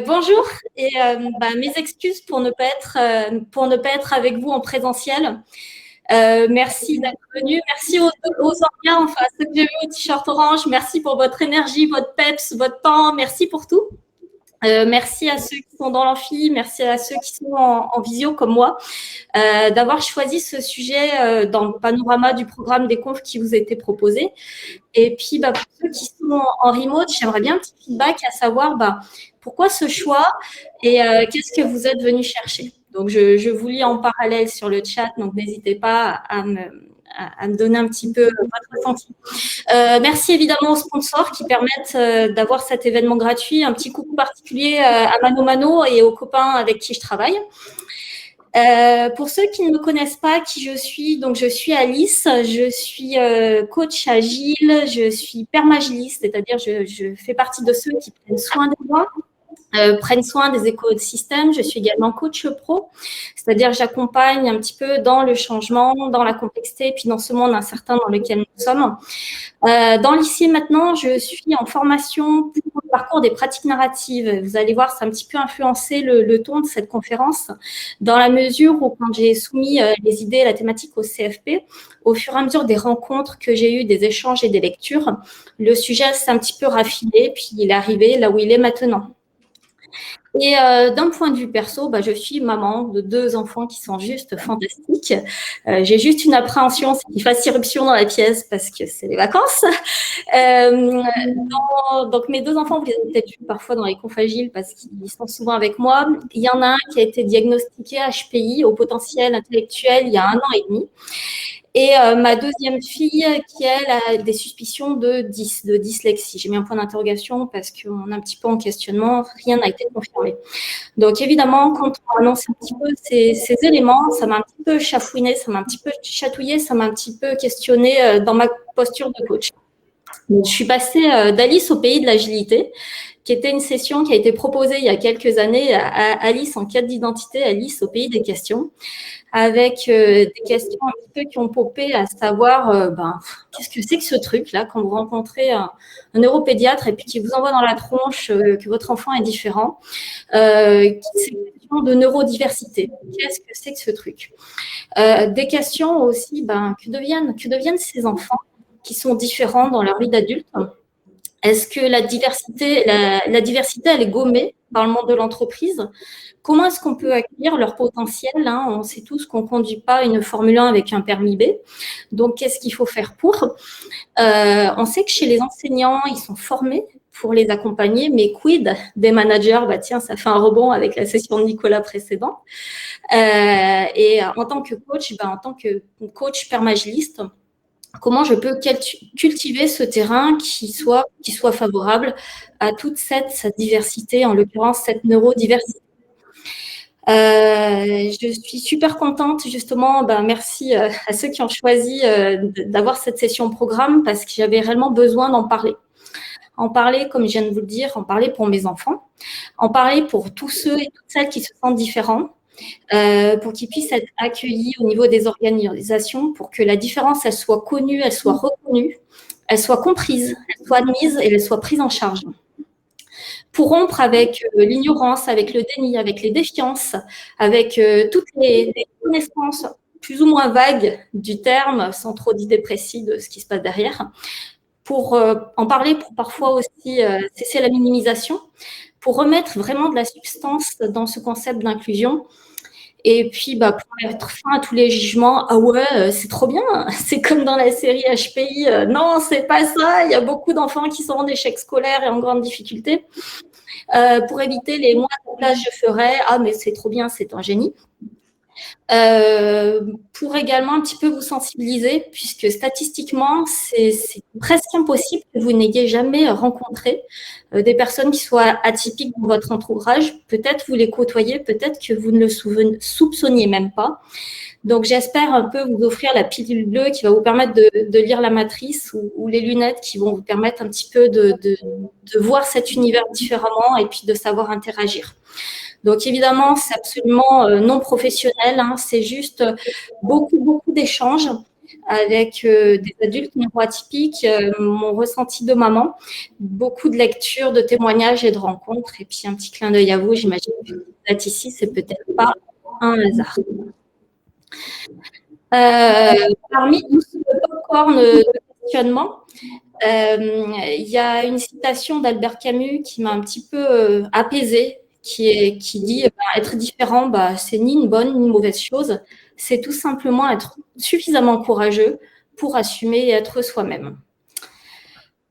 Bonjour et mes excuses pour ne pas être avec vous en présentiel. Merci d'être venu. Merci aux Oriens, enfin à ceux que j'ai vus au t-shirt orange. Merci pour votre énergie, votre peps, votre temps. Merci pour tout. Merci à ceux qui sont dans l'amphi, merci à ceux qui sont en visio comme moi, d'avoir choisi ce sujet dans le panorama du programme des confs qui vous a été proposé. Et puis, pour ceux qui sont en remote, j'aimerais bien un petit feedback à savoir pourquoi ce choix et qu'est-ce que vous êtes venu chercher. Donc, je vous lis en parallèle sur le chat, donc n'hésitez pas à me donner un petit peu votre ressenti. Merci évidemment aux sponsors qui permettent d'avoir cet événement gratuit. Un petit coucou particulier à Mano Mano et aux copains avec qui je travaille. Pour ceux qui ne me connaissent pas, qui je suis, donc je suis Alice, je suis coach agile, je suis permagiliste, c'est-à-dire je fais partie de ceux qui prennent soin des gens, prennent soin des écosystèmes. Je suis également coach pro, c'est-à-dire j'accompagne un petit peu dans le changement, dans la complexité, et puis dans ce monde incertain dans lequel nous sommes. Dans l'ICI maintenant, je suis en formation pour le parcours des pratiques narratives. Vous allez voir, ça a un petit peu influencé le ton de cette conférence, dans la mesure où quand j'ai soumis les idées et la thématique au CFP, au fur et à mesure des rencontres que j'ai eues, des échanges et des lectures, le sujet s'est un petit peu raffiné, puis il est arrivé là où il est maintenant. Et d'un point de vue perso, je suis maman de 2 enfants qui sont juste fantastiques. J'ai juste une appréhension, c'est qu'ils fassent irruption dans la pièce parce que c'est les vacances. Donc mes 2 enfants, vous les avez peut-être vus parfois dans les confs agiles parce qu'ils sont souvent avec moi. Il y en a un qui a été diagnostiqué HPI, au potentiel intellectuel, il y a 1 an et demi. Et ma deuxième fille, qui elle a des suspicions de dyslexie. J'ai mis un point d'interrogation parce qu'on est un petit peu en questionnement, rien n'a été confirmé. Donc évidemment, quand on annonce un petit peu ces éléments, ça m'a un petit peu chafouiné, ça m'a un petit peu chatouillé, ça m'a un petit peu questionné dans ma posture de coach. Donc, je suis passée d'Alice au pays de l'agilité, qui était une session qui a été proposée il y a quelques années à Alice en quête d'identité, Alice au pays des questions, avec des questions un petit peu qui ont popé, à savoir qu'est-ce que c'est que ce truc-là quand vous rencontrez un neuropédiatre et puis qui vous envoie dans la tronche que votre enfant est différent. C'est une question de neurodiversité. Qu'est-ce que c'est que ce truc? Des questions aussi, que deviennent ces enfants qui sont différents dans leur vie d'adulte? Est-ce que la diversité, elle est gommée par le monde de l'entreprise? Comment est-ce qu'on peut accueillir leur potentiel? On sait tous qu'on ne conduit pas une Formule 1 avec un permis B. Donc, qu'est-ce qu'il faut faire pour? On sait que chez les enseignants, ils sont formés pour les accompagner, mais quid des managers? Tiens, ça fait un rebond avec la session de Nicolas précédent. Et en tant que coach permagiliste, comment je peux cultiver ce terrain qui soit favorable à toute cette diversité, en l'occurrence cette neurodiversité. Je suis super contente, justement, merci à ceux qui ont choisi d'avoir cette session programme parce que j'avais réellement besoin d'en parler. En parler, comme je viens de vous le dire, en parler pour mes enfants, en parler pour tous ceux et toutes celles qui se sentent différents, pour qu'ils puissent être accueillis au niveau des organisations, pour que la différence, elle soit connue, elle soit reconnue, elle soit comprise, elle soit admise et elle soit prise en charge. Pour rompre avec l'ignorance, avec le déni, avec les défiances, avec toutes les connaissances plus ou moins vagues du terme, sans trop d'idées précises de ce qui se passe derrière, pour en parler, pour parfois aussi cesser la minimisation, pour remettre vraiment de la substance dans ce concept d'inclusion. Et puis, pour mettre fin à tous les jugements, ah ouais, c'est trop bien, c'est comme dans la série HPI, non, c'est pas ça, il y a beaucoup d'enfants qui sont en échec scolaire et en grande difficulté. Pour éviter les moi, là, je ferais, ah, mais c'est trop bien, c'est un génie. Pour également un petit peu vous sensibiliser, puisque statistiquement, c'est presque impossible que vous n'ayez jamais rencontré des personnes qui soient atypiques dans votre entourage. Peut-être vous les côtoyez, peut-être que vous ne le soupçonniez même pas. Donc, j'espère un peu vous offrir la pilule bleue qui va vous permettre de lire la matrice ou les lunettes qui vont vous permettre un petit peu de voir cet univers différemment et puis de savoir interagir. Donc, évidemment, c'est absolument non professionnel, c'est juste beaucoup d'échanges avec des adultes neuroatypiques, mon ressenti de maman, beaucoup de lectures, de témoignages et de rencontres. Et puis un petit clin d'œil à vous, j'imagine que vous êtes ici, c'est peut-être pas un hasard. Parmi tout ce popcorn de questionnement, il y a une citation d'Albert Camus qui m'a un petit peu apaisée, qui dit être différent, c'est ni une bonne ni une mauvaise chose, c'est tout simplement être suffisamment courageux pour assumer et être soi-même.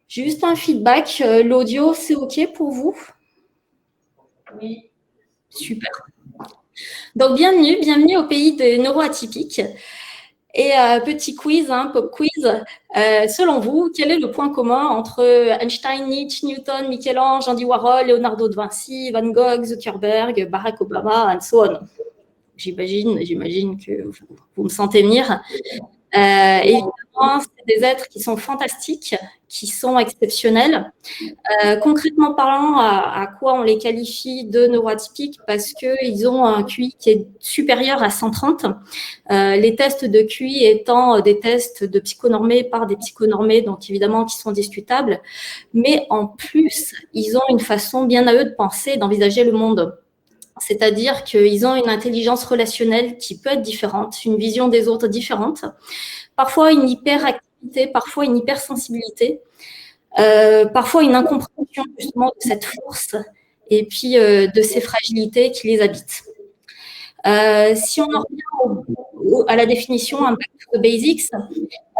Juste un feedback, l'audio, c'est OK pour vous? Oui. Super. Donc, bienvenue au pays des neuroatypiques. Et petit quiz, pop quiz. Selon vous, quel est le point commun entre Einstein, Nietzsche, Newton, Michel-Ange, Andy Warhol, Leonardo da Vinci, Van Gogh, Zuckerberg, Barack Obama, and so on? J'imagine que vous me sentez venir. Évidemment, c'est des êtres qui sont fantastiques, qui sont exceptionnels. Concrètement parlant, à quoi on les qualifie de neuroatypiques? Parce qu'ils ont un QI qui est supérieur à 130. Les tests de QI étant des tests de psychonormés par des psychonormés, donc évidemment qui sont discutables. Mais en plus, ils ont une façon bien à eux de penser, d'envisager le monde. C'est-à-dire qu'ils ont une intelligence relationnelle qui peut être différente, une vision des autres différente, parfois une hyperactivité, parfois une hypersensibilité, parfois une incompréhension justement de cette force et puis de ces fragilités qui les habitent. Si on en revient à la définition, un back to the basics,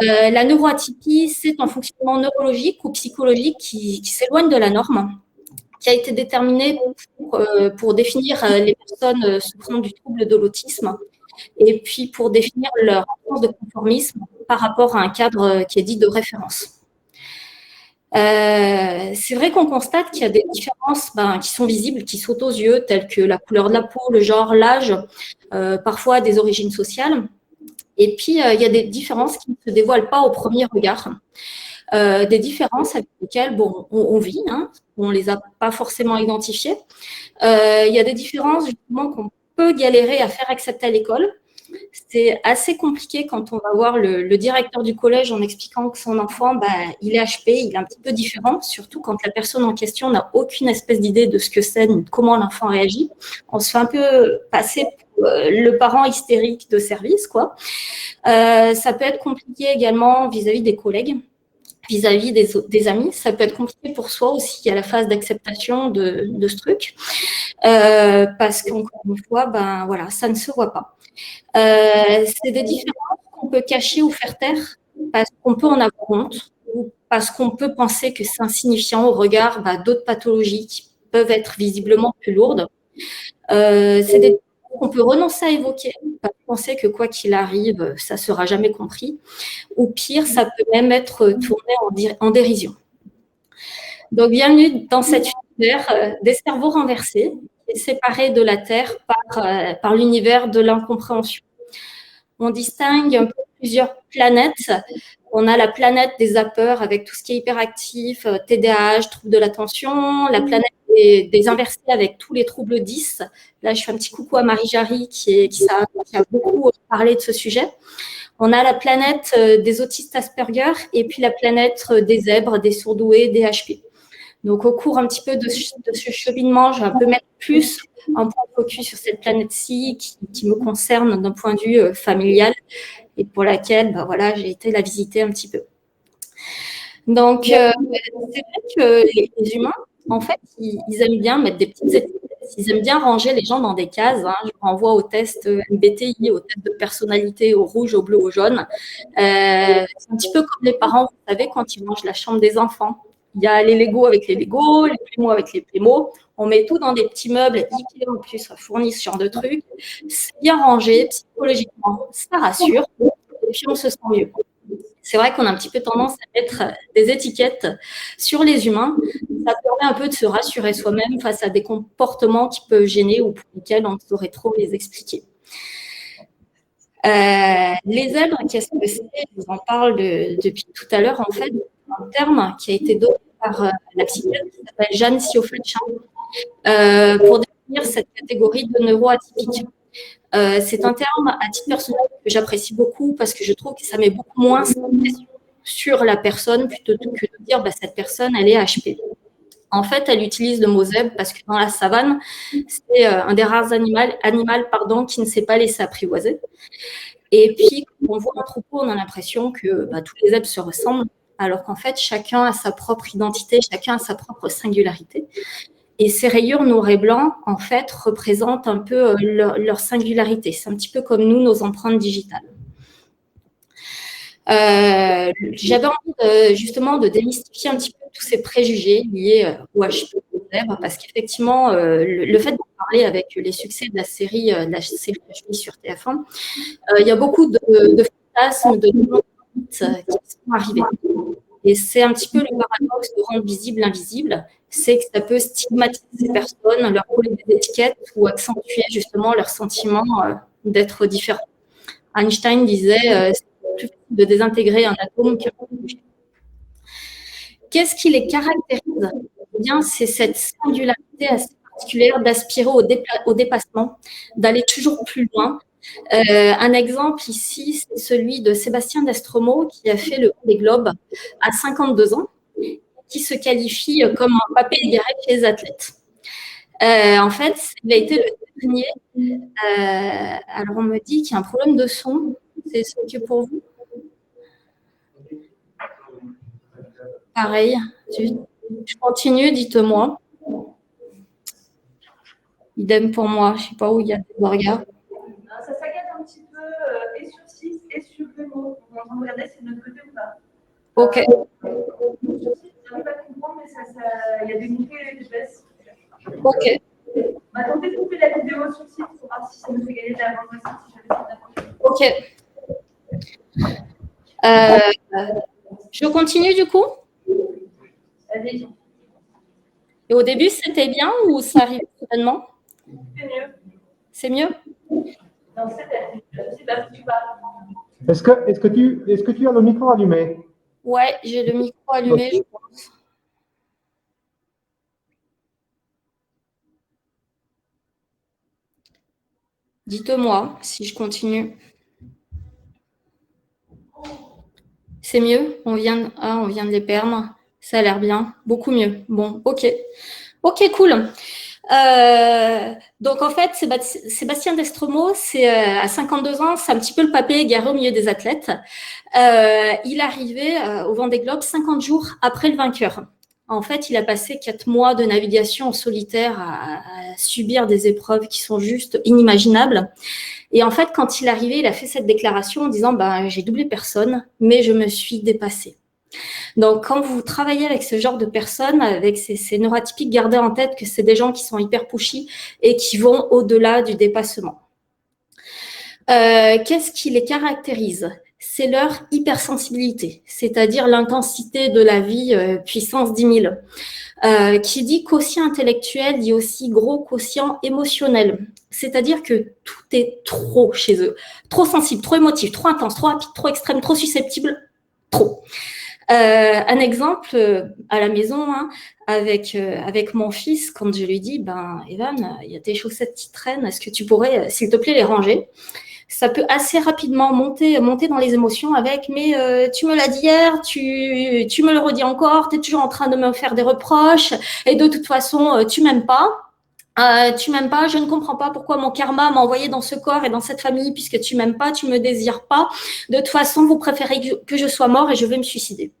la neuroatypie, c'est un fonctionnement neurologique ou psychologique qui s'éloigne de la norme, qui a été déterminé pour définir les personnes souffrant du trouble de l'autisme et puis pour définir leur absence de conformisme par rapport à un cadre qui est dit de référence. C'est vrai qu'on constate qu'il y a des différences qui sont visibles, qui sautent aux yeux, telles que la couleur de la peau, le genre, l'âge, parfois des origines sociales. Et puis, il y a des différences qui ne se dévoilent pas au premier regard. Des différences avec lesquelles on vit, on ne les a pas forcément identifiées. Il y a des différences justement qu'on peut galérer à faire accepter à l'école. C'est assez compliqué quand on va voir le directeur du collège en expliquant que son enfant, il est HP, il est un petit peu différent, surtout quand la personne en question n'a aucune espèce d'idée de ce que c'est, de comment l'enfant réagit. On se fait un peu passer pour le parent hystérique de service, quoi. Ça peut être compliqué également vis-à-vis des collègues, vis-à-vis des amis. Ça peut être compliqué pour soi aussi. Il y a la phase d'acceptation de ce truc. Parce qu'encore une fois, voilà, ça ne se voit pas. C'est des différences qu'on peut cacher ou faire taire parce qu'on peut en avoir honte ou parce qu'on peut penser que c'est insignifiant au regard d'autres pathologies qui peuvent être visiblement plus lourdes. C'est des différences qu'on peut renoncer à évoquer parce qu'on sait que quoi qu'il arrive, ça ne sera jamais compris. Ou pire, ça peut même être tourné en dérision. Donc, bienvenue dans cet univers des cerveaux renversés, séparés de la Terre par l'univers de l'incompréhension. On distingue un peu plusieurs planètes. On a la planète des zappeurs avec tout ce qui est hyperactif, TDAH, troubles de l'attention, la planète des inversés avec tous les troubles 10. Là, je fais un petit coucou à Marie Jarry qui a beaucoup parlé de ce sujet. On a la planète des autistes Asperger et puis la planète des zèbres, des surdoués, des HP. Donc, au cours un petit peu de ce cheminement, je vais un peu mettre plus un point de focus sur cette planète-ci qui me concerne d'un point de vue familial et pour laquelle j'ai été la visiter un petit peu. Donc, c'est vrai que les humains, en fait, ils aiment bien mettre des petites étiquettes. Ils aiment bien ranger les gens dans des cases. Je renvoie au test MBTI, au test de personnalité, au rouge, au bleu, au jaune. C'est un petit peu comme les parents, vous savez, quand ils rangent la chambre des enfants. Il y a les Lego avec les Lego, les Playmo avec les Playmo. On met tout dans des petits meubles. Ikea, en plus, fournit ce genre de trucs. C'est bien rangé, psychologiquement, ça rassure. Et puis, on se sent mieux. C'est vrai qu'on a un petit peu tendance à mettre des étiquettes sur les humains. Ça permet un peu de se rassurer soi-même face à des comportements qui peuvent gêner ou pour lesquels on ne saurait trop les expliquer. Les zèbres, qu'est-ce que c'est? Je vous en parle depuis tout à l'heure. En fait, un terme qui a été donné par la psychiatre qui s'appelle Jeanne Sioflechin pour définir cette catégorie de neuroatypiques. C'est un terme à titre personnel j'apprécie beaucoup parce que je trouve que ça met beaucoup moins de pression sur la personne plutôt que de dire cette personne, elle est HP. En fait, elle utilise le mot zèbre parce que dans la savane, c'est un des rares animaux qui ne s'est pas laissé apprivoiser. Et puis, quand on voit un troupeau, on a l'impression que tous les zèbres se ressemblent, alors qu'en fait, chacun a sa propre identité, chacun a sa propre singularité. Et ces rayures noir et blanc, en fait, représentent un peu leur singularité. C'est un petit peu comme nous, nos empreintes digitales. J'avais envie justement de démystifier un petit peu tous ces préjugés liés au HP, parce qu'effectivement, le fait de parler avec les succès de la série HP sur TF1, il y a beaucoup de fantasmes, de qui sont arrivés. Et c'est un petit peu le paradoxe de rendre visible l'invisible, c'est que ça peut stigmatiser ces personnes, leur coller des étiquettes ou accentuer justement leur sentiment d'être différent. Einstein disait c'est plus facile de désintégrer un atome qu'un objet. Qu'est-ce qui les caractérise? Eh bien, c'est cette singularité assez particulière d'aspirer au dépassement, d'aller toujours plus loin. Un exemple ici, c'est celui de Sébastien Destromeaux qui a fait le Vendée Globe à 52 ans, qui se qualifie comme un papé égaré chez les athlètes. En fait, il a été le dernier. Alors, on me dit qu'il y a un problème de son. C'est OK pour vous? Pareil. Je continue, dites-moi. Idem pour moi. Je ne sais pas où il y a des regards. Ça saccade un petit peu et sur 6 et sur le mot. On va regarder si c'est de notre côté ou pas. OK. Sur 6, je n'arrive pas à comprendre, mais il y a des montées et des baisses. OK. On va tenter de couper la vidéo sur 6 pour voir si ça nous fait gagner de la bande passante. OK. Je continue du coup? Allez. Et au début, c'était bien ou ça arrive soudainement? C'est mieux. C'est mieux? Non, c'est pas tu parles. Est-ce que tu as le micro allumé? Ouais, j'ai le micro allumé, je pense. Dites-moi si je continue. C'est mieux? On vient de les perdre. Ça a l'air bien. Beaucoup mieux. Bon, OK. OK, cool. Donc, en fait, Sébastien Destromeaux, c'est à 52 ans, c'est un petit peu le papé égaré au milieu des athlètes. Il est arrivé au Vendée Globe 50 jours après le vainqueur. En fait, il a passé 4 mois de navigation en solitaire à subir des épreuves qui sont juste inimaginables. Et en fait, quand il est arrivé, il a fait cette déclaration en disant j'ai doublé personne, mais je me suis dépassé. Donc, quand vous travaillez avec ce genre de personnes, avec ces neurotypiques, gardez en tête que c'est des gens qui sont hyper pushy et qui vont au-delà du dépassement. Qu'est-ce qui les caractérise? C'est leur hypersensibilité, c'est-à-dire l'intensité de la vie puissance 10 000. Qui dit quotient intellectuel dit aussi gros quotient émotionnel. C'est-à-dire que tout est trop chez eux. Trop sensible, trop émotif, trop intense, trop rapide, trop extrême, trop susceptible, trop. Un exemple à la maison, avec mon fils, quand je lui dis, Evan, il y a tes chaussettes qui traînent, est-ce que tu pourrais, s'il te plaît, les ranger? Ça peut assez rapidement monter dans les émotions avec, mais tu me l'as dit hier, tu me le redis encore, tu es toujours en train de me faire des reproches, et de toute façon, tu m'aimes pas. Tu m'aimes pas, je ne comprends pas pourquoi mon karma m'a envoyé dans ce corps et dans cette famille, puisque tu m'aimes pas, tu me désires pas. De toute façon, vous préférez que je sois mort et je vais me suicider.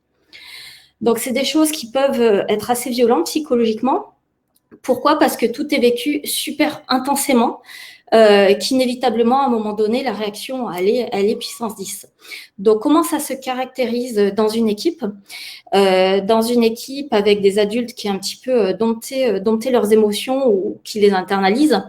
Donc, c'est des choses qui peuvent être assez violentes psychologiquement. Pourquoi? Parce que tout est vécu super intensément, qu'inévitablement, à un moment donné, la réaction, elle est puissance 10. Donc, comment ça se caractérise dans une équipe? Dans une équipe avec des adultes qui un petit peu dompter leurs émotions ou qui les internalisent,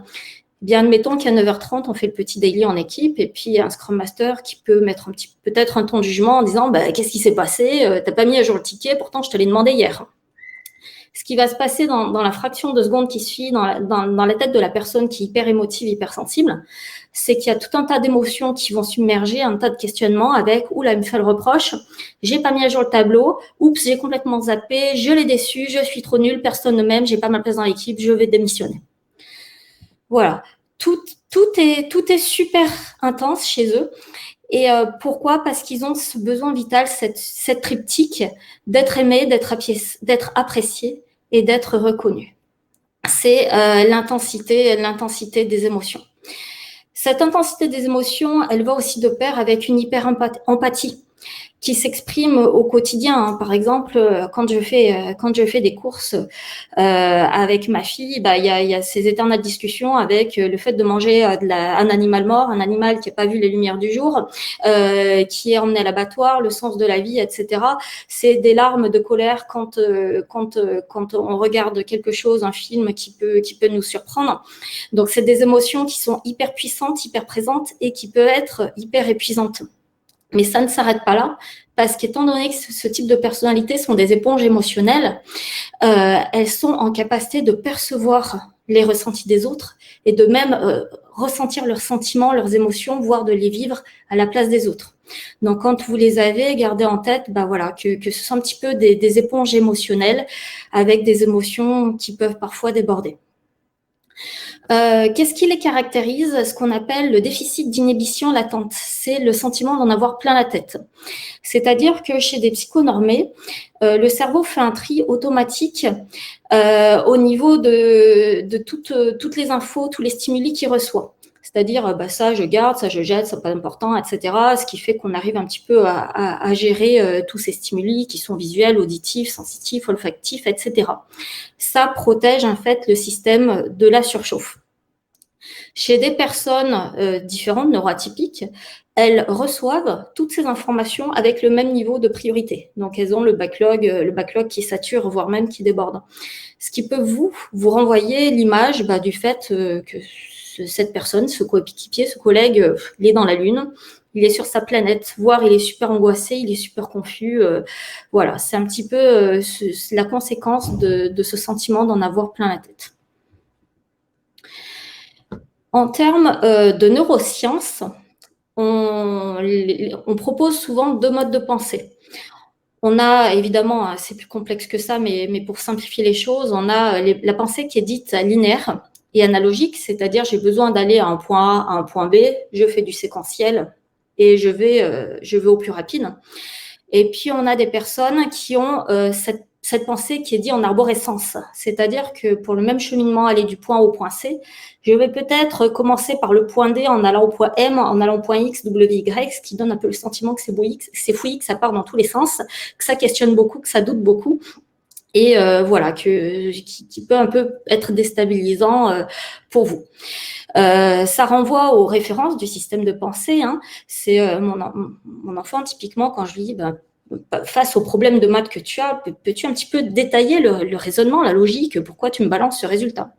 bien, admettons qu'à 9h30, on fait le petit daily en équipe et puis un Scrum Master qui peut mettre peut-être un ton de jugement en disant qu'est-ce qui s'est passé? T'as pas mis à jour le ticket, pourtant je te l'ai demandé hier. Ce qui va se passer dans la fraction de seconde qui suit dans la tête de la personne qui est hyper émotive, hyper sensible, c'est qu'il y a tout un tas d'émotions qui vont submerger, un tas de questionnements avec « Oula, il me fait le reproche, j'ai pas mis à jour le tableau, oups, j'ai complètement zappé, je l'ai déçu, je suis trop nulle, personne ne m'aime, j'ai pas ma place dans l'équipe, je vais démissionner. » Voilà. Toute tout est super intense chez eux. Et pourquoi? Parce qu'ils ont ce besoin vital, cette triptyque d'être aimé, d'être apprécié et d'être reconnu. C'est l'intensité des émotions. Cette intensité des émotions, elle va aussi de pair avec une hyper-empathie qui s'exprime au quotidien. Hein. Par exemple, quand je fais des courses avec ma fille, il y a ces éternelles discussions avec le fait de manger un animal mort, un animal qui n'a pas vu les lumières du jour, qui est emmené à l'abattoir, le sens de la vie, etc. C'est des larmes de colère quand on regarde quelque chose, un film qui peut nous surprendre. Donc, c'est des émotions qui sont hyper puissantes, hyper présentes et qui peuvent être hyper épuisantes. Mais ça ne s'arrête pas là, parce qu'étant donné que ce type de personnalités sont des éponges émotionnelles, elles sont en capacité de percevoir les ressentis des autres et de même ressentir leurs sentiments, leurs émotions, voire de les vivre à la place des autres. Donc, quand vous les avez, gardez en tête que ce sont un petit peu des éponges émotionnelles avec des émotions qui peuvent parfois déborder. Qu'est-ce qui les caractérise? Ce qu'on appelle le déficit d'inhibition latente. C'est le sentiment d'en avoir plein la tête. C'est-à-dire que chez des psychonormés, le cerveau fait un tri automatique au niveau de toutes les infos, tous les stimuli qu'il reçoit. C'est-à-dire, ça je garde, ça je jette, c'est pas important, etc. Ce qui fait qu'on arrive un petit peu à gérer tous ces stimuli qui sont visuels, auditifs, sensitifs, olfactifs, etc. Ça protège en fait le système de la surchauffe. Chez des personnes différentes, neuroatypiques, elles reçoivent toutes ces informations avec le même niveau de priorité. Donc, elles ont le backlog qui sature, voire même qui déborde. Ce qui peut vous renvoyer l'image du fait que cette personne, ce coéquipier, ce collègue, il est dans la Lune, il est sur sa planète, voire il est super angoissé, il est super confus. Voilà, c'est un petit peu la conséquence de ce sentiment d'en avoir plein la tête. En termes de neurosciences, on propose souvent 2 modes de pensée. On a évidemment, c'est plus complexe que ça, mais pour simplifier les choses, on a la pensée qui est dite linéaire et analogique, c'est-à-dire j'ai besoin d'aller à un point A à un point B, je fais du séquentiel et je vais au plus rapide. Et puis on a des personnes qui ont cette pensée qui est dite en arborescence, c'est-à-dire que pour le même cheminement, aller du point A au point C, je vais peut-être commencer par le point D en allant au point M, en allant au point X, W, Y, ce qui donne un peu le sentiment que c'est fouillis, que ça part dans tous les sens, que ça questionne beaucoup, que ça doute beaucoup. Et qui peut un peu être déstabilisant pour vous. Ça renvoie aux références du système de pensée. Hein. C'est mon enfant, typiquement, quand je lui dis face au problème de maths que tu as, peux-tu un petit peu détailler le raisonnement, la logique, pourquoi tu me balances ce résultat?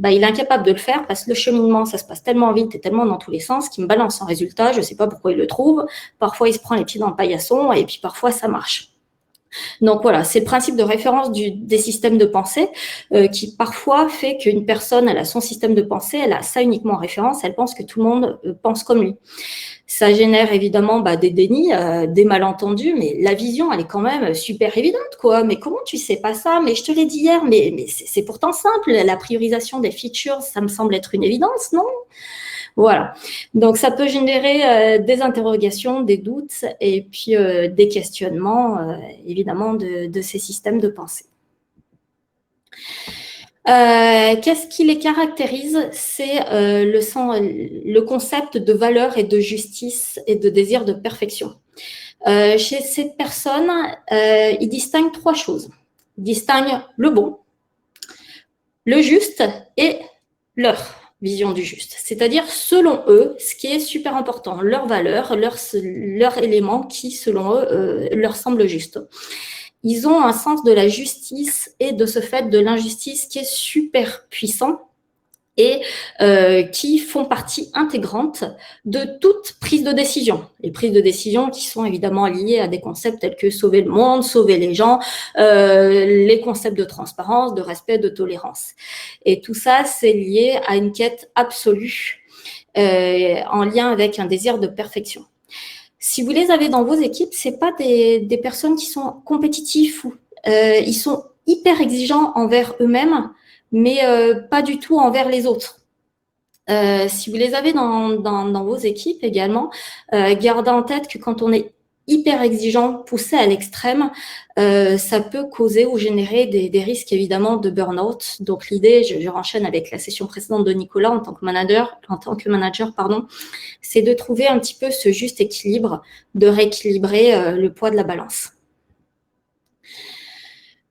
Il est incapable de le faire parce que le cheminement, ça se passe tellement vite et tellement dans tous les sens qu'il me balance un résultat, je ne sais pas pourquoi il le trouve. Parfois, il se prend les pieds dans le paillasson et puis parfois, ça marche. Donc voilà, c'est le principe de référence des systèmes de pensée qui parfois fait qu'une personne, elle a son système de pensée, elle a ça uniquement en référence, elle pense que tout le monde pense comme lui. Ça génère évidemment des dénis, des malentendus, mais la vision, elle est quand même super évidente, quoi. Mais comment tu sais pas ça? Mais je te l'ai dit hier, mais c'est pourtant simple. La priorisation des features, ça me semble être une évidence, non? Voilà. Donc, ça peut générer des interrogations, des doutes et puis des questionnements, évidemment, de ces systèmes de pensée. Qu'est-ce qui les caractérise? C'est le concept de valeur et de justice et de désir de perfection. Chez ces personnes, ils distinguent 3 choses. Ils distinguent le bon, le juste et leur vision du juste. C'est-à-dire, selon eux, ce qui est super important, leur valeur, leur élément qui, selon eux, leur semble juste. Ils ont un sens de la justice et de ce fait de l'injustice qui est super puissant et qui font partie intégrante de toute prise de décision. Les prises de décision qui sont évidemment liées à des concepts tels que sauver le monde, sauver les gens, les concepts de transparence, de respect, de tolérance. Et tout ça, c'est lié à une quête absolue en lien avec un désir de perfection. Si vous les avez dans vos équipes, c'est pas des personnes qui sont compétitifs ou ils sont hyper exigeants envers eux-mêmes, mais pas du tout envers les autres. si vous les avez dans vos équipes également, gardez en tête que quand on est hyper exigeant, poussé à l'extrême, ça peut causer ou générer des risques évidemment de burn-out. Donc l'idée, je renchaîne avec la session précédente de Nicolas en tant que manager, c'est de trouver un petit peu ce juste équilibre, de rééquilibrer le poids de la balance.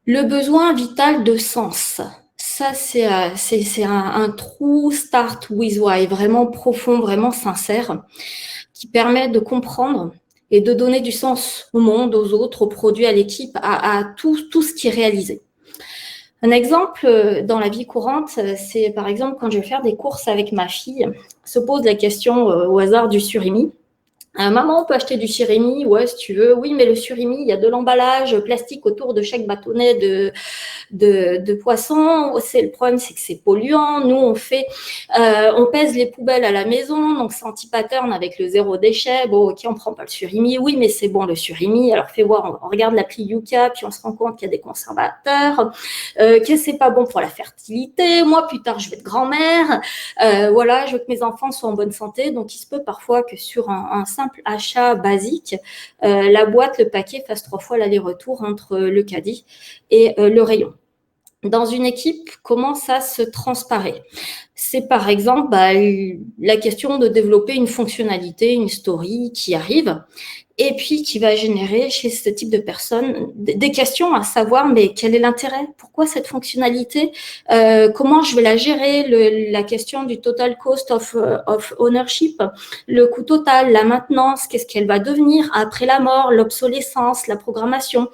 Le besoin vital de sens. Ça, c'est un true start with why, vraiment profond, vraiment sincère, qui permet de comprendre et de donner du sens au monde, aux autres, aux produits, à l'équipe, à tout ce qui est réalisé. Un exemple dans la vie courante, c'est par exemple quand je vais faire des courses avec ma fille, se pose la question au hasard du surimi. Maman, on peut acheter du surimi? Ouais, si tu veux. Oui, mais le surimi, il y a de l'emballage plastique autour de chaque bâtonnet de poisson. Le problème, c'est que c'est polluant. Nous, on pèse les poubelles à la maison, donc c'est anti-pattern avec le zéro déchet. Bon, ok, on prend pas le surimi. Oui, mais c'est bon le surimi. Alors fais voir, on regarde l'appli Yuka, puis on se rend compte qu'il y a des conservateurs, que c'est pas bon pour la fertilité. Moi, plus tard, je vais être grand-mère. Voilà, je veux que mes enfants soient en bonne santé. Donc, il se peut parfois que sur un simple achat basique, la boîte, le paquet fasse 3 fois l'aller-retour entre le caddie et le rayon. Dans une équipe, comment ça se transparaît? C'est par exemple la question de développer une fonctionnalité, une story qui arrive et puis qui va générer chez ce type de personnes des questions à savoir, mais quel est l'intérêt? Pourquoi cette fonctionnalité? Comment je vais la gérer? La question du total cost of ownership, le coût total, la maintenance, qu'est-ce qu'elle va devenir après la mort, l'obsolescence, la programmation,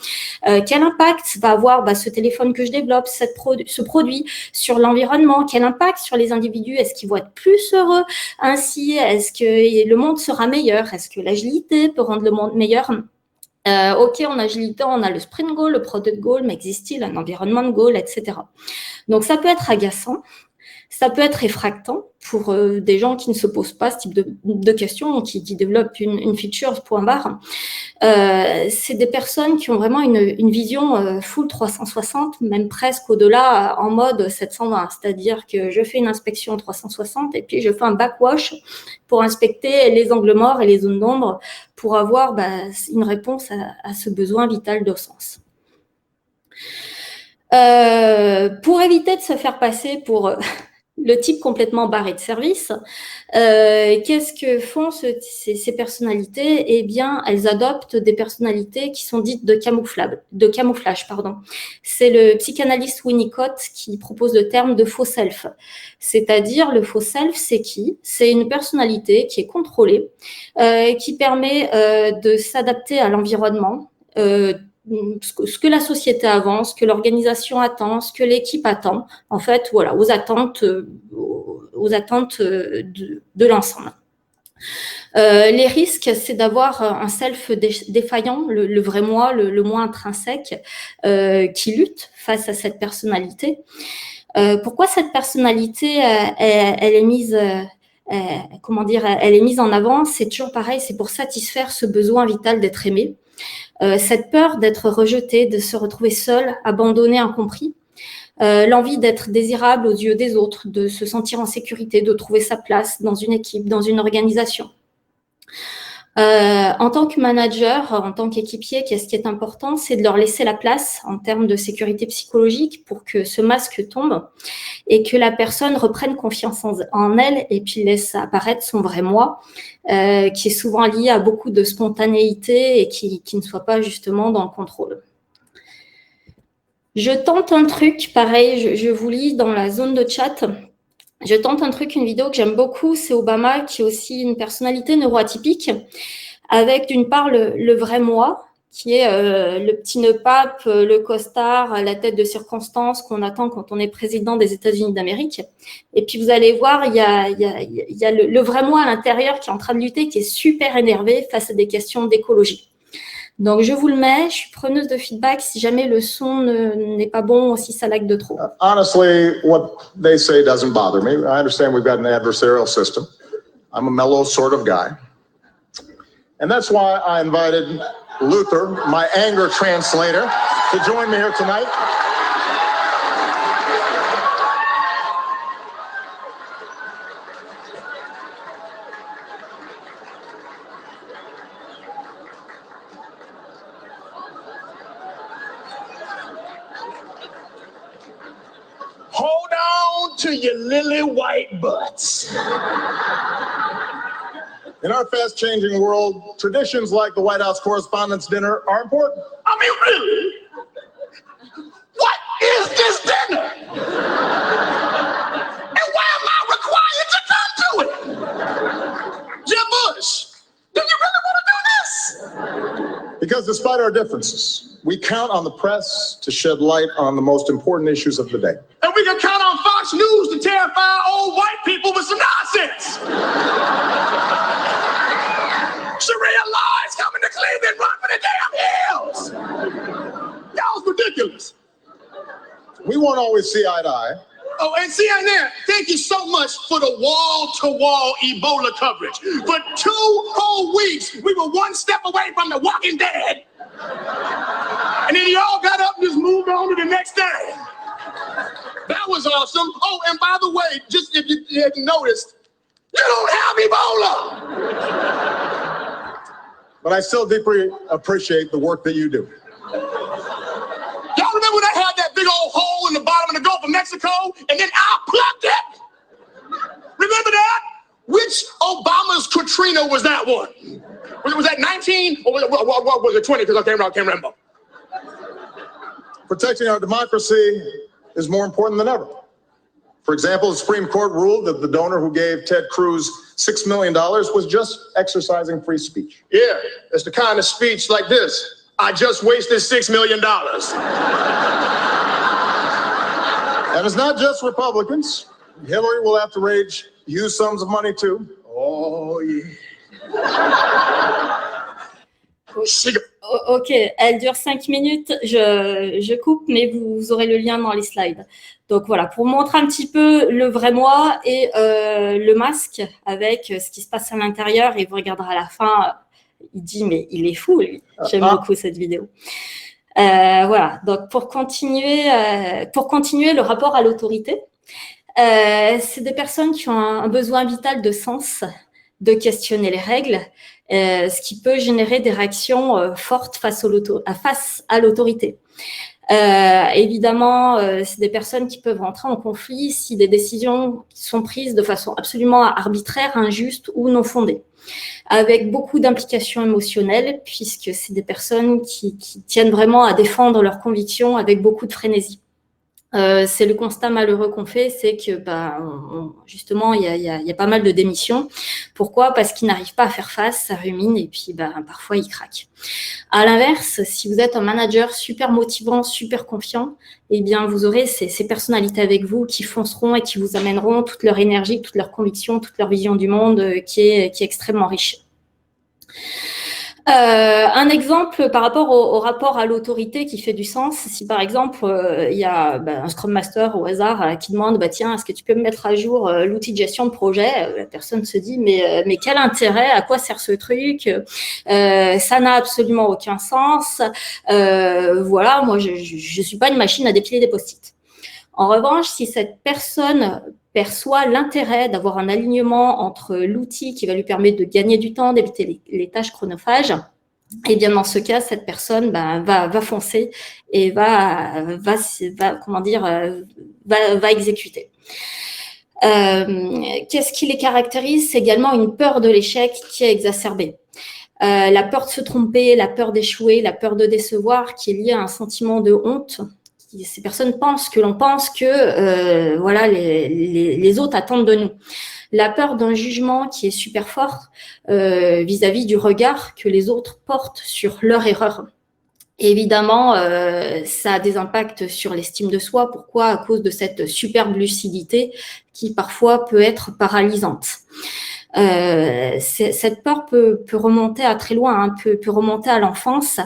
quel impact va avoir ce téléphone que je développe, ce produit sur l'environnement, quel impact sur les individus, est-ce qu'ils vont être plus heureux ainsi, est-ce que le monde sera meilleur, est-ce que l'agilité peut rendre le monde meilleur? Ok, en agilité, on a le sprint goal, le product goal, mais existe-t-il un environnement goal, etc. Donc, ça peut être agaçant, ça peut être effractant pour des gens qui ne se posent pas ce type de questions, qui développent une feature point barre. C'est des personnes qui ont vraiment une vision full 360, même presque au-delà, en mode 720. C'est-à-dire que je fais une inspection 360 et puis je fais un backwash pour inspecter les angles morts et les zones d'ombre pour avoir une réponse à ce besoin vital de sens. Pour éviter de se faire passer pour le type complètement barré de service, qu'est-ce que font ces personnalités? Eh bien, elles adoptent des personnalités qui sont dites de camouflage. C'est le psychanalyste Winnicott qui propose le terme de faux self. C'est-à-dire, le faux self, c'est qui? C'est une personnalité qui est contrôlée, qui permet de s'adapter à l'environnement, ce que la société avance, ce que l'organisation attend, ce que l'équipe attend, en fait, voilà, aux attentes de l'ensemble. Les risques, c'est d'avoir un self défaillant, le vrai moi, le moi intrinsèque, qui lutte face à cette personnalité. Pourquoi cette personnalité, elle est mise... elle est mise en avant? C'est toujours pareil, c'est pour satisfaire ce besoin vital d'être aimé. Cette peur d'être rejeté, de se retrouver seul, abandonné, incompris, l'envie d'être désirable aux yeux des autres, de se sentir en sécurité, de trouver sa place dans une équipe, dans une organisation. En tant que manager, en tant qu'équipier, qu'est-ce qui est important? C'est de leur laisser la place en termes de sécurité psychologique pour que ce masque tombe et que la personne reprenne confiance en elle et puis laisse apparaître son vrai moi, qui est souvent lié à beaucoup de spontanéité et qui ne soit pas justement dans le contrôle. Je tente un truc, pareil, je vous lis dans la zone de chat. Je tente un truc, une vidéo que j'aime beaucoup, c'est Obama, qui est aussi une personnalité neuroatypique, avec d'une part le vrai moi, qui est le petit nœud pape, le costard, la tête de circonstance qu'on attend quand on est président des États-Unis d'Amérique. Et puis vous allez voir, il y a le vrai moi à l'intérieur qui est en train de lutter, qui est super énervé face à des questions d'écologie. Donc, je vous le mets, je suis preneuse de feedback si jamais le son n'est pas bon ou si ça lag de trop. Honestly, what they say doesn't bother me. I understand we've got an adversarial system. I'm a mellow sort of guy. And that's why I invited Luther, my anger translator, to join me here tonight. to your lily white butts. In our fast-changing world, traditions like the White House Correspondents' Dinner are important. I mean, really? What is this dinner? And why am I required to come to it? Jeb Bush, do you really want to do this? Because despite our differences, we count on the press to shed light on the most important issues of the day. And we can count on Fox News to terrify old white people with some nonsense. Sharia law is coming to Cleveland, run for the damn hills. That was ridiculous. We won't always see eye to eye. Oh, and CNN, thank you so much for the wall-to-wall Ebola coverage. For 2 whole weeks, we were one step away from the Walking Dead. And then you all got up and just moved on to the next thing. That was awesome. Oh, and by the way, just if you hadn't noticed, you don't have Ebola. But I still deeply appreciate the work that you do. Y'all remember when I had that big old hole in the bottom of the Gulf of Mexico, and then I plugged it? Remember that? Which Obama's Katrina was that one? Was that 19 or what was it, 20? Because I can't remember. Protecting our democracy is more important than ever. For example, the Supreme Court ruled that the donor who gave Ted Cruz $6 million was just exercising free speech. Yeah, it's the kind of speech like this. I just wasted $6 million. And it's not just Republicans. Hillary will have to raise huge sums of money too. Oh, yeah. Ok, elle dure 5 minutes, je coupe, mais vous aurez le lien dans les slides. Donc voilà, pour montrer un petit peu le vrai moi et le masque avec ce qui se passe à l'intérieur, et vous regarderez à la fin, il dit mais il est fou lui, j'aime beaucoup cette vidéo. Voilà, donc pour continuer le rapport à l'autorité, c'est des personnes qui ont un besoin vital de sens, de questionner les règles, ce qui peut générer des réactions fortes face à l'autorité. Évidemment, c'est des personnes qui peuvent rentrer en conflit si des décisions sont prises de façon absolument arbitraire, injuste ou non fondée, avec beaucoup d'implications émotionnelles, puisque c'est des personnes qui tiennent vraiment à défendre leurs convictions avec beaucoup de frénésie. C'est le constat malheureux qu'on fait, c'est que justement il y a pas mal de démissions. Pourquoi? Parce qu'ils n'arrivent pas à faire face, ça rumine et puis parfois ils craquent. À l'inverse, si vous êtes un manager super motivant, super confiant, eh bien vous aurez ces personnalités avec vous qui fonceront et qui vous amèneront toute leur énergie, toute leur conviction, toute leur vision du monde qui est extrêmement riche. Un exemple par rapport au rapport à l'autorité qui fait du sens, si par exemple il y a un Scrum Master au hasard qui demande tiens, est-ce que tu peux me mettre à jour l'outil de gestion de projet, la personne se dit mais quel intérêt, à quoi sert ce truc, ça n'a absolument aucun sens, voilà, moi je suis pas une machine à dépiler des post-it. En revanche, si cette personne perçoit l'intérêt d'avoir un alignement entre l'outil qui va lui permettre de gagner du temps, d'éviter les tâches chronophages, et bien dans ce cas, cette personne va foncer et va exécuter. Qu'est-ce qui les caractérise? C'est également une peur de l'échec qui est exacerbée. La peur de se tromper, la peur d'échouer, la peur de décevoir qui est liée à un sentiment de honte. Ces personnes pensent que l'on pense que voilà, les autres attendent de nous. La peur d'un jugement qui est super fort vis-à-vis du regard que les autres portent sur leur erreur. Et évidemment, ça a des impacts sur l'estime de soi. Pourquoi? À cause de cette superbe lucidité qui parfois peut être paralysante. Cette peur peut remonter à très loin, peut remonter à l'enfance.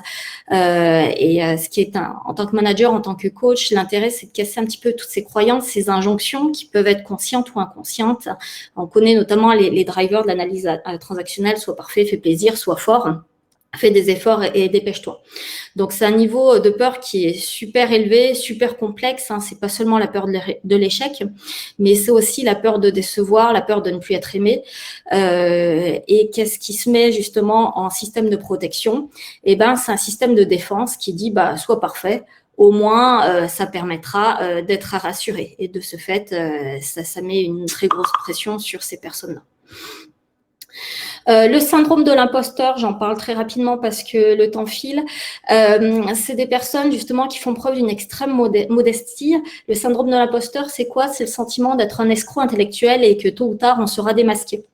Et ce qui est en tant que manager, en tant que coach, l'intérêt, c'est de casser un petit peu toutes ces croyances, ces injonctions qui peuvent être conscientes ou inconscientes. On connaît notamment les drivers de l'analyse transactionnelle, soit parfait, fait plaisir, soit fort. Fais des efforts et dépêche-toi. Donc, c'est un niveau de peur qui est super élevé, super complexe. C'est pas seulement la peur de l'échec, mais c'est aussi la peur de décevoir, la peur de ne plus être aimé. Et qu'est-ce qui se met justement en système de protection? Eh ben, c'est un système de défense qui dit, sois parfait au moins, ça permettra d'être rassuré. Et de ce fait, ça met une très grosse pression sur ces personnes-là. Le syndrome de l'imposteur, j'en parle très rapidement parce que le temps file. C'est des personnes justement qui font preuve d'une extrême modestie. Le syndrome de l'imposteur, c'est quoi? C'est le sentiment d'être un escroc intellectuel et que tôt ou tard, on sera démasqué.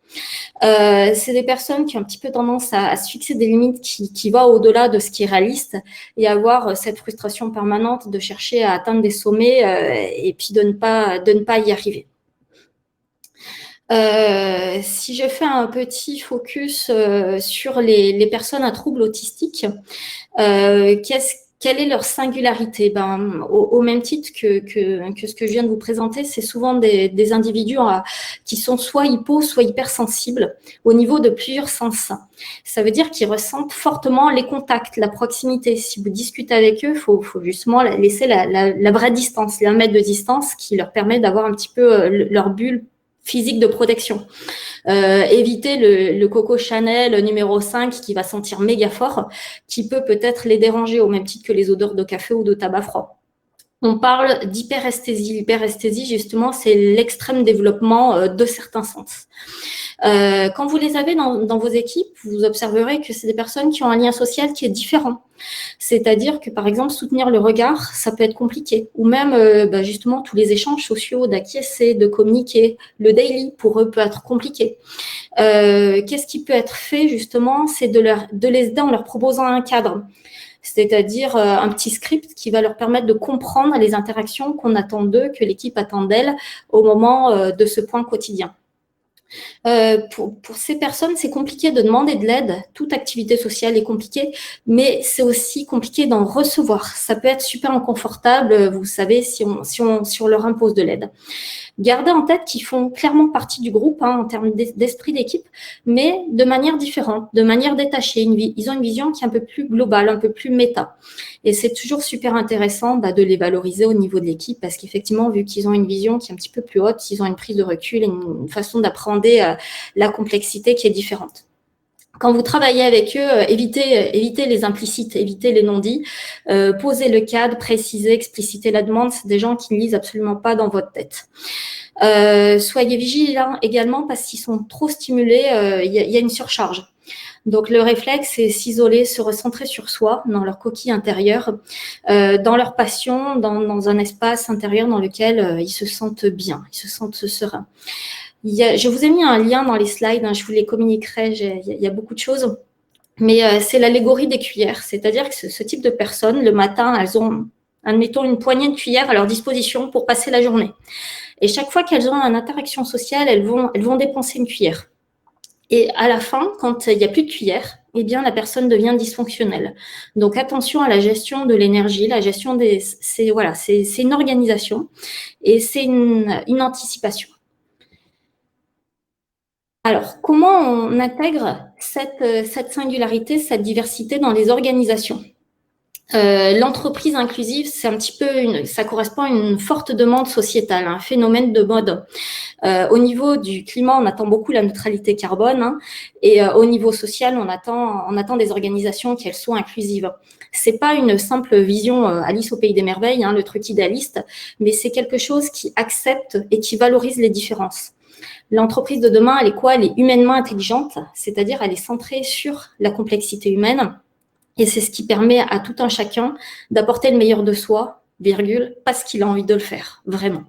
C'est des personnes qui ont un petit peu tendance à se fixer des limites qui vont au-delà de ce qui est réaliste et avoir cette frustration permanente de chercher à atteindre des sommets et puis de ne pas y arriver. Si je fais un petit focus sur les personnes à troubles autistiques, quelle est leur singularité? Au même titre que ce que je viens de vous présenter, c'est souvent des individus qui sont soit hypo, soit hypersensibles au niveau de plusieurs sens. Ça veut dire qu'ils ressentent fortement les contacts, la proximité. Si vous discutez avec eux, il faut justement laisser la vraie distance, les 1 mètre de distance qui leur permet d'avoir un petit peu leur bulle physique de protection. Éviter le Coco Chanel numéro 5 qui va sentir méga fort, qui peut-être les déranger au même titre que les odeurs de café ou de tabac froid. On parle d'hyperesthésie. L'hyperesthésie, justement, c'est l'extrême développement de certains sens. Quand vous les avez dans vos équipes, vous observerez que c'est des personnes qui ont un lien social qui est différent. C'est-à-dire que, par exemple, soutenir le regard, ça peut être compliqué. Ou même, justement, tous les échanges sociaux, d'acquiescer, de communiquer. Le daily, pour eux, peut être compliqué. Qu'est-ce qui peut être fait, justement? C'est de les aider en leur proposant un cadre. C'est-à-dire un petit script qui va leur permettre de comprendre les interactions qu'on attend d'eux, que l'équipe attend d'elles au moment de ce point quotidien. Pour ces personnes, c'est compliqué de demander de l'aide. Toute activité sociale est compliquée, mais c'est aussi compliqué d'en recevoir. Ça peut être super inconfortable, vous savez, si on leur impose de l'aide. Gardez en tête qu'ils font clairement partie du groupe en termes d'esprit d'équipe, mais de manière différente, de manière détachée. Ils ont une vision qui est un peu plus globale, un peu plus méta. Et c'est toujours super intéressant de les valoriser au niveau de l'équipe parce qu'effectivement, vu qu'ils ont une vision qui est un petit peu plus haute, ils ont une prise de recul et une façon d'apprendre la complexité qui est différente. Quand vous travaillez avec eux, évitez les implicites, évitez les non-dits, posez le cadre, précisez, explicitez la demande. C'est des gens qui ne lisent absolument pas dans votre tête. Soyez vigilants également parce qu'ils sont trop stimulés, il y a une surcharge. Donc, le réflexe, c'est s'isoler, se recentrer sur soi, dans leur coquille intérieure, dans leur passion, dans un espace intérieur dans lequel ils se sentent bien, ils se sentent sereins. Je vous ai mis un lien dans les slides, je vous les communiquerai, il y a beaucoup de choses. Mais c'est l'allégorie des cuillères, c'est-à-dire que ce type de personnes, le matin, elles ont, admettons, une poignée de cuillères à leur disposition pour passer la journée. Et chaque fois qu'elles ont une interaction sociale, elles vont dépenser une cuillère. Et à la fin, quand il n'y a plus de cuillère, eh bien, la personne devient dysfonctionnelle. Donc, attention à la gestion de l'énergie, la gestion c'est une organisation et c'est une anticipation. Alors, comment on intègre cette singularité, cette diversité dans les organisations? L'entreprise inclusive, c'est un petit peu ça correspond à une forte demande sociétale, un phénomène de mode. Au niveau du climat, on attend beaucoup la neutralité carbone, et au niveau social, on attend des organisations qu'elles soient inclusives. C'est pas une simple vision Alice au pays des merveilles, le truc idéaliste, mais c'est quelque chose qui accepte et qui valorise les différences. L'entreprise de demain, elle est quoi? Elle est humainement intelligente, c'est-à-dire elle est centrée sur la complexité humaine. Et c'est ce qui permet à tout un chacun d'apporter le meilleur de soi, parce qu'il a envie de le faire, vraiment.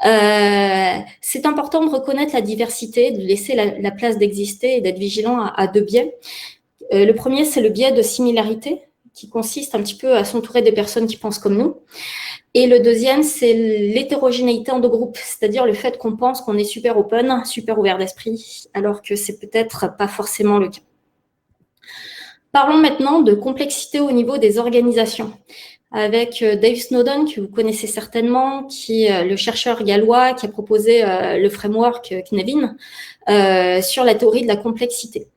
C'est important de reconnaître la diversité, de laisser la place d'exister et d'être vigilant à 2 biais. Le premier, c'est le biais de similarité, qui consiste un petit peu à s'entourer des personnes qui pensent comme nous. Et le deuxième, c'est l'hétérogénéité en 2 groupes, c'est-à-dire le fait qu'on pense qu'on est super open, super ouvert d'esprit, alors que c'est peut-être pas forcément le cas. Parlons maintenant de complexité au niveau des organisations. Avec Dave Snowden, que vous connaissez certainement, qui est le chercheur gallois qui a proposé le framework Knevin sur la théorie de la complexité.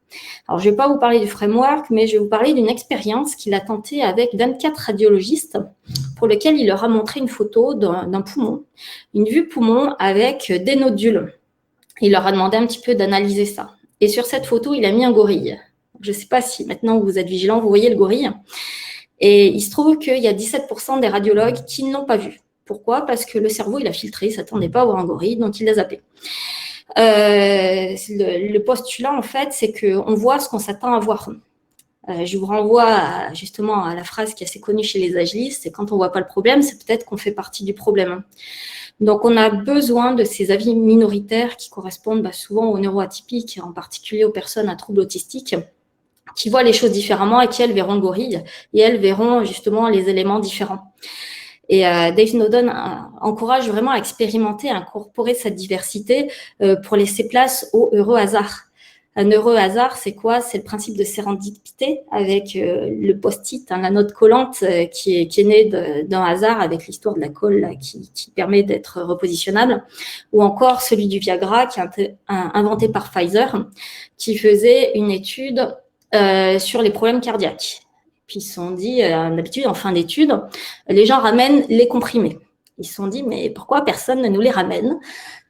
Alors, je ne vais pas vous parler du framework, mais je vais vous parler d'une expérience qu'il a tentée avec 24 radiologistes pour lequel il leur a montré une photo d'un poumon, une vue poumon avec des nodules. Il leur a demandé un petit peu d'analyser ça. Et sur cette photo, il a mis un gorille. Je ne sais pas si maintenant vous êtes vigilants, vous voyez le gorille. Et il se trouve qu'il y a 17% des radiologues qui ne l'ont pas vu. Pourquoi? Parce que le cerveau, il a filtré, il ne s'attendait pas à voir un gorille, donc il l'a zappé. Le postulat, en fait, c'est qu'on voit ce qu'on s'attend à voir. Je vous renvoie justement à la phrase qui est assez connue chez les agilistes, c'est quand on ne voit pas le problème, c'est peut-être qu'on fait partie du problème. Donc, on a besoin de ces avis minoritaires qui correspondent souvent aux neuroatypiques, en particulier aux personnes à troubles autistiques, qui voient les choses différemment et qui, elles, verront le gorille et elles verront justement les éléments différents. Et Dave Snowden encourage vraiment à expérimenter, à incorporer cette diversité pour laisser place au heureux hasard. Un heureux hasard, c'est quoi? C'est le principe de sérendipité avec le post-it, la note collante qui est née d'un hasard avec l'histoire de la colle là, qui permet d'être repositionnable, ou encore celui du Viagra qui est inventé par Pfizer, qui faisait une étude sur les problèmes cardiaques. Puis ils se sont dit, d'habitude, en fin d'étude, les gens ramènent les comprimés. Ils se sont dit, mais pourquoi personne ne nous les ramène?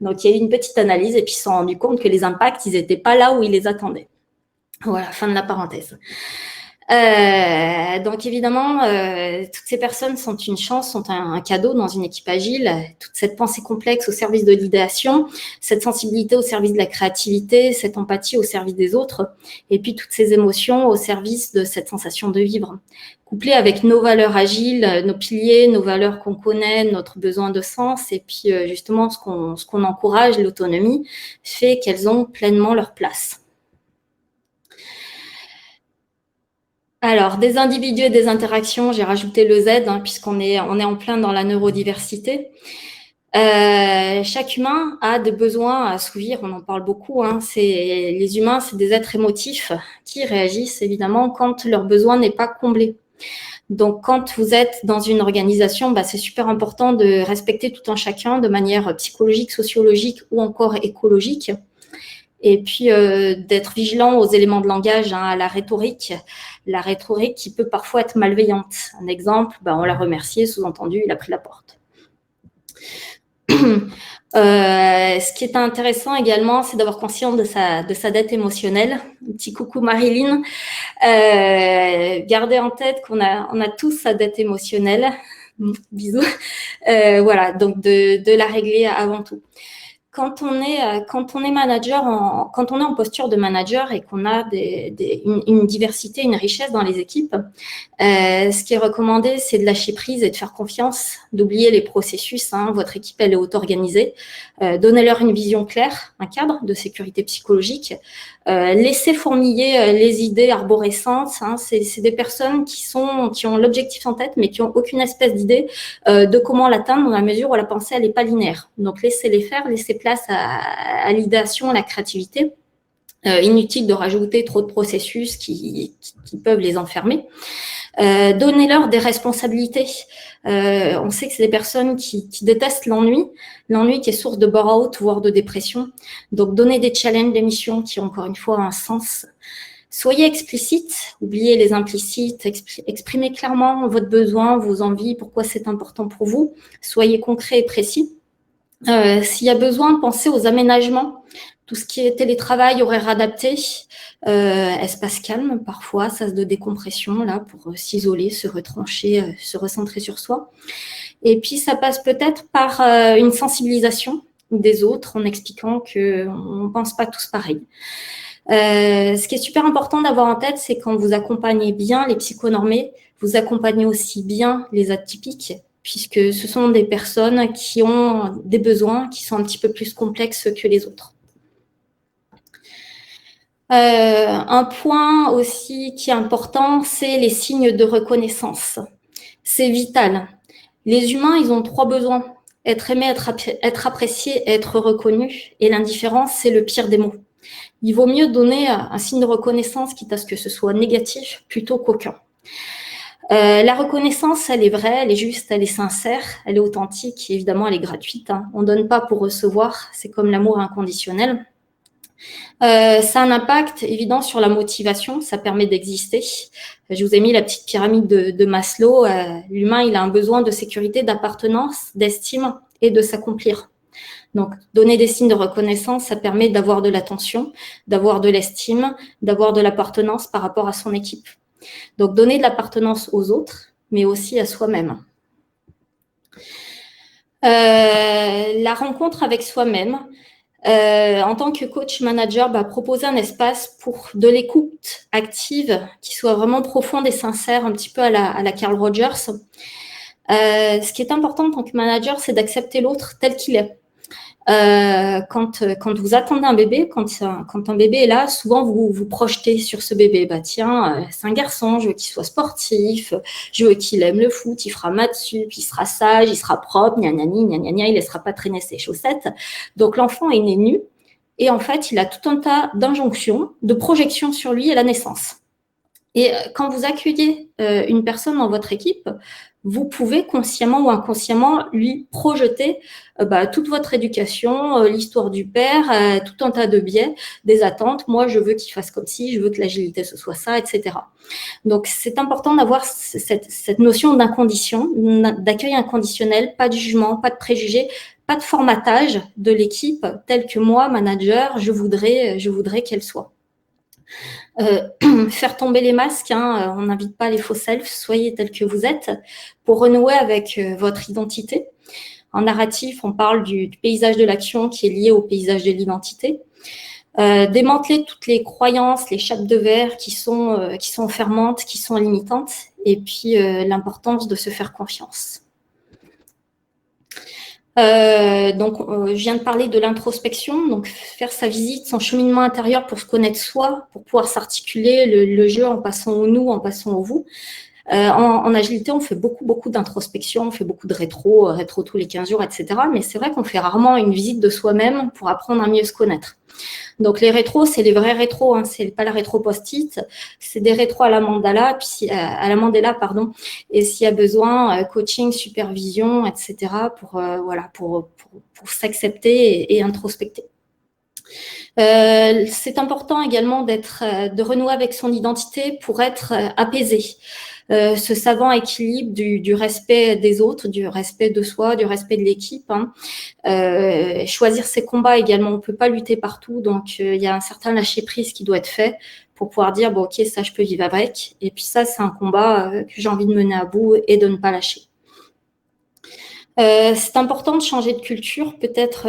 Donc, il y a eu une petite analyse et puis ils se sont rendus compte que les impacts, ils n'étaient pas là où ils les attendaient. Voilà, fin de la parenthèse. Donc, évidemment, toutes ces personnes sont une chance, sont un cadeau dans une équipe agile. Toute cette pensée complexe au service de l'idéation, cette sensibilité au service de la créativité, cette empathie au service des autres, et puis toutes ces émotions au service de cette sensation de vivre. Couplées avec nos valeurs agiles, nos piliers, nos valeurs qu'on connaît, notre besoin de sens, et puis justement ce qu'on encourage, l'autonomie, fait qu'elles ont pleinement leur place. Alors, des individus et des interactions, j'ai rajouté le Z, puisqu'on est en plein dans la neurodiversité. Chaque humain a des besoins à assouvir, on en parle beaucoup. Les humains, c'est des êtres émotifs qui réagissent évidemment quand leur besoin n'est pas comblé. Donc, quand vous êtes dans une organisation, c'est super important de respecter tout un chacun de manière psychologique, sociologique ou encore écologique. Et puis, d'être vigilant aux éléments de langage, à la rhétorique qui peut parfois être malveillante. Un exemple, on l'a remercié, sous-entendu, il a pris la porte. Ce qui est intéressant également, c'est d'avoir conscience de sa dette émotionnelle. Un petit coucou Marilyn. Gardez en tête qu'on a tous sa dette émotionnelle. Bisous. Voilà, donc de la régler avant tout. Quand on est manager, quand on est en posture de manager et qu'on a une diversité, une richesse dans les équipes, ce qui est recommandé, c'est de lâcher prise et de faire confiance, d'oublier les processus. Votre équipe, elle est auto-organisée. Donnez-leur une vision claire, un cadre de sécurité psychologique. Laissez fourmiller les idées arborescentes. C'est des personnes qui ont l'objectif en tête, mais qui n'ont aucune espèce d'idée de comment l'atteindre dans la mesure où la pensée, elle n'est pas linéaire. Donc, laissez-les faire, laissez place à l'idéation, à la créativité. Inutile de rajouter trop de processus qui peuvent les enfermer. Donnez-leur des responsabilités. On sait que c'est des personnes qui détestent l'ennui qui est source de burn-out, voire de dépression. Donc, donnez des challenges, des missions qui ont encore une fois un sens. Soyez explicite, oubliez les implicites, exprimez clairement votre besoin, vos envies, pourquoi c'est important pour vous. Soyez concret et précis. S'il y a besoin, pensez aux aménagements. Tout ce qui est télétravail, horaire adapté, espace calme, parfois, sas de décompression, là, pour s'isoler, se retrancher, se recentrer sur soi. Et puis, ça passe peut-être par une sensibilisation des autres en expliquant qu'on ne pense pas tous pareil. Ce qui est super important d'avoir en tête, c'est quand vous accompagnez bien les psychonormés, vous accompagnez aussi bien les atypiques, puisque ce sont des personnes qui ont des besoins qui sont un petit peu plus complexes que les autres. Un point aussi qui est important, c'est les signes de reconnaissance. C'est vital. Les humains, ils ont 3 besoins. Être aimé, être apprécié, être reconnu. Et l'indifférence, c'est le pire des mots. Il vaut mieux donner un signe de reconnaissance, quitte à ce que ce soit négatif, plutôt qu'aucun. La reconnaissance, elle est vraie, elle est juste, elle est sincère, elle est authentique, et évidemment, elle est gratuite. On ne donne pas pour recevoir, c'est comme l'amour inconditionnel. Ça a un impact évident sur la motivation, ça permet d'exister. Je vous ai mis la petite pyramide de Maslow. L'humain, il a un besoin de sécurité, d'appartenance, d'estime et de s'accomplir. Donc, donner des signes de reconnaissance, ça permet d'avoir de l'attention, d'avoir de l'estime, d'avoir de l'appartenance par rapport à son équipe. Donc, donner de l'appartenance aux autres, mais aussi à soi-même. La rencontre avec soi-même. En tant que coach manager, proposer un espace pour de l'écoute active qui soit vraiment profonde et sincère, un petit peu à la Carl Rogers. Ce qui est important en tant que manager, c'est d'accepter l'autre tel qu'il est. Quand vous attendez un bébé, quand un bébé est là, souvent vous projetez sur ce bébé. Tiens, c'est un garçon, je veux qu'il soit sportif, je veux qu'il aime le foot, il fera maths sup, il sera sage, il sera propre, gna gna gna gna gna, il laissera pas traîner ses chaussettes. Donc l'enfant est né nu et en fait il a tout un tas d'injonctions, de projections sur lui à la naissance. Et quand vous accueillez une personne dans votre équipe, vous pouvez consciemment ou inconsciemment lui projeter toute votre éducation, l'histoire du père, tout un tas de biais, des attentes. Moi, je veux qu'il fasse comme ci, je veux que l'agilité ce soit ça, etc. Donc, c'est important d'avoir cette notion d'accueil inconditionnel, pas de jugement, pas de préjugés, pas de formatage de l'équipe telle que moi, manager, je voudrais qu'elle soit. Faire tomber les masques, on n'invite pas les faux selfs, soyez tels que vous êtes, pour renouer avec votre identité. En narratif, on parle du paysage de l'action qui est lié au paysage de l'identité. Démanteler toutes les croyances, les chapes de verre qui sont fermantes, qui sont limitantes, et puis l'importance de se faire confiance. Je viens de parler de l'introspection, donc faire sa visite, son cheminement intérieur pour se connaître soi, pour pouvoir s'articuler le jeu en passant au nous, en passant au vous. En agilité, on fait beaucoup d'introspection, on fait beaucoup de rétro tous les 15 jours, etc. Mais c'est vrai qu'on fait rarement une visite de soi-même pour apprendre à mieux se connaître. Donc les rétros, c'est les vrais rétros, c'est pas la rétro post-it, c'est des rétros à la Mandela, pardon. Et s'il y a besoin, coaching, supervision, etc. pour s'accepter et introspecter. C'est important également de renouer avec son identité pour être apaisé. Ce savant équilibre du respect des autres, du respect de soi, du respect de l'équipe. Choisir ses combats également, on ne peut pas lutter partout, donc il y a un certain lâcher-prise qui doit être fait pour pouvoir dire, bon, ok, ça je peux vivre avec, et puis ça c'est un combat que j'ai envie de mener à bout et de ne pas lâcher. C'est important de changer de culture, peut-être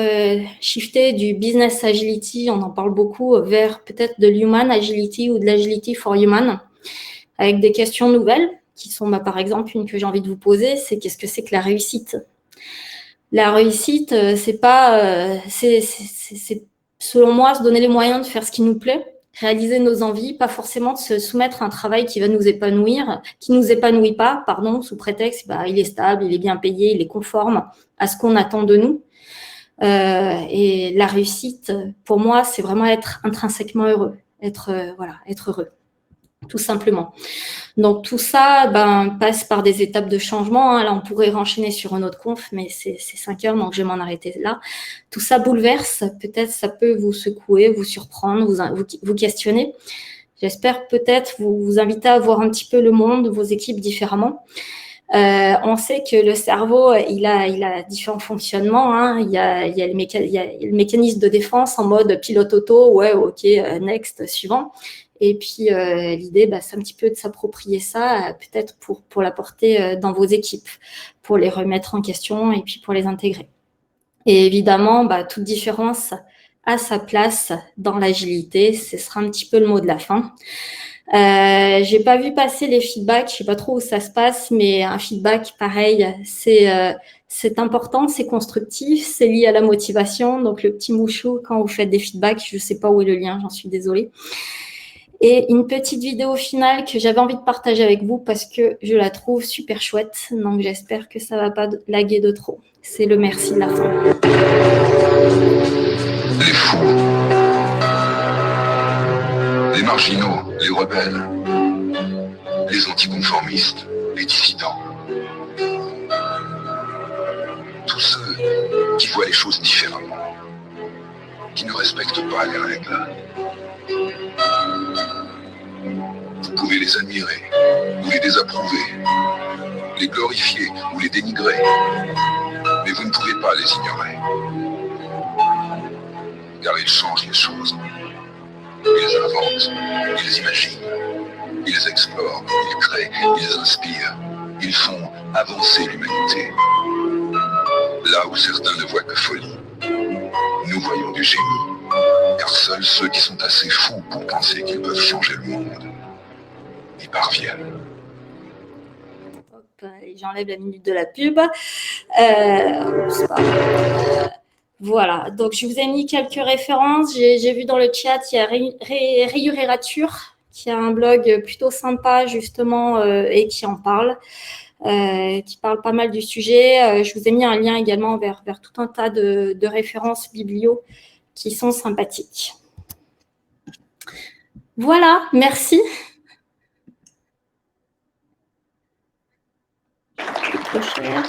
shifter du business agility, on en parle beaucoup, vers peut-être de l'human agility ou de l'agility for human, avec des questions nouvelles, qui sont par exemple une que j'ai envie de vous poser, c'est qu'est-ce que c'est que la réussite? La réussite, c'est selon moi se donner les moyens de faire ce qui nous plaît, réaliser nos envies, pas forcément de se soumettre à un travail qui va nous épanouir, qui nous épanouit pas, sous prétexte, il est stable, il est bien payé, il est conforme à ce qu'on attend de nous. Et la réussite, pour moi, c'est vraiment être intrinsèquement heureux, être heureux, tout simplement. Donc tout ça passe par des étapes de changement. Là, on pourrait renchaîner sur un autre conf, mais c'est 5 heures, donc je vais m'en arrêter là. Tout ça bouleverse, peut-être ça peut vous secouer, vous surprendre, vous questionner. J'espère peut-être vous inviter à voir un petit peu le monde, vos équipes différemment. On sait que le cerveau, il a différents fonctionnements. Il y a le mécanisme de défense en mode pilote auto, ouais, ok, next, suivant. Et puis, l'idée, c'est un petit peu de s'approprier ça, peut-être pour l'apporter dans vos équipes, pour les remettre en question et puis pour les intégrer. Et évidemment, toute différence a sa place dans l'agilité. Ce sera un petit peu le mot de la fin. J'ai pas vu passer les feedbacks, je sais pas trop où ça se passe, mais un feedback pareil, c'est important, c'est constructif, c'est lié à la motivation. Donc, le petit mouchou, quand vous faites des feedbacks, je sais pas où est le lien, j'en suis désolée. Et une petite vidéo finale que j'avais envie de partager avec vous parce que je la trouve super chouette. Donc, j'espère que ça ne va pas laguer de trop. C'est le merci de la fin. Les fous, les marginaux, les rebelles, les anticonformistes, les dissidents. Tous ceux qui voient les choses différemment, qui ne respectent pas les règles. Vous pouvez les admirer ou les désapprouver, les glorifier ou les dénigrer, mais vous ne pouvez pas les ignorer. Car ils changent les choses, ils inventent, ils imaginent, Ils explorent, ils créent, ils inspirent. Ils font avancer l'humanité. Là où certains ne voient que folie, nous voyons du génie. Car seuls ceux qui sont assez fous pour penser qu'ils peuvent changer le monde y parviennent. Hop, et j'enlève la minute de la pub. Voilà, donc je vous ai mis quelques références. J'ai vu dans le chat, il y a Rayurature, qui a un blog plutôt sympa justement et qui en parle. Qui parle pas mal du sujet. Je vous ai mis un lien également vers tout un tas de références biblio qui sont sympathiques. Voilà, merci. Trop cher.